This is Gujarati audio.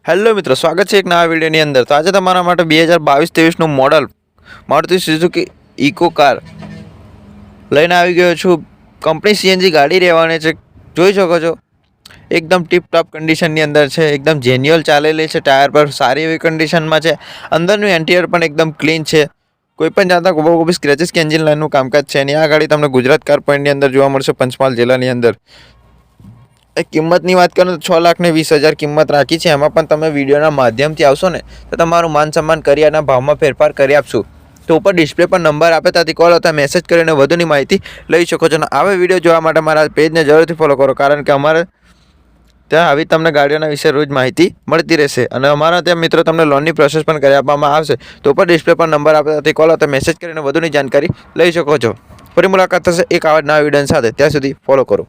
હેલો મિત્રો, સ્વાગત છે એક નવા વિડીયોની અંદર। તો આજે તમારા માટે 2022-23નું model Maruti Suzuki Eeco car લઈને આવી ગયો છું। કંપની સીએનજી ગાડી રહેવાની છે। જોઈ શકો છો એકદમ ટીપ ટોપ કન્ડિશનની અંદર છે, એકદમ જેન્યુઅલ ચાલેલી છે, ટાયર પર સારી એવી કન્ડિશનમાં છે, અંદરનું એન્ટિરિયર પણ એકદમ ક્લીન છે, કોઈપણ જાતના કોઈ સ્ક્રેચિસ કે એન્જિન લાઇનનું કામકાજ છે નહીં। આ ગાડી તમને ગુજરાત કાર પોઈન્ટની અંદર જોવા મળશે, પંચમહાલ જિલ્લાની અંદર। કિંમતની વાત કરું તો 6,20,000 કિંમત રાખી છે। એમાં પણ તમે વિડીયોના માધ્યમથી આવશો ને તો તમારું માન સન્માન કરી અને ભાવમાં ફેરફાર કરી આપશું। તો ઉપર ડિસ્પ્લે પર નંબર આપે ત્યાંથી કોલ અથવા મેસેજ કરીને વધુની માહિતી લઈ શકો છો। અને આવા વિડીયો જોવા માટે મારા પેજને જરૂરથી ફોલો કરો, કારણ કે અમારે ત્યાં આવી તમને ગાડીઓના વિશે રોજ માહિતી મળતી રહેશે। અને અમારા ત્યાં મિત્રો તમને લોનની પ્રોસેસ પણ કરી આપવામાં આવશે। તો ઉપર ડિસ્પ્લે પર નંબર આપે ત્યાંથી કોલ અથવા મેસેજ કરીને વધુની જાણકારી લઈ શકો છો। ફરી મુલાકાત થશે એક આવા નવા વિડીયો સાથે, ત્યાં સુધી ફોલો કરો।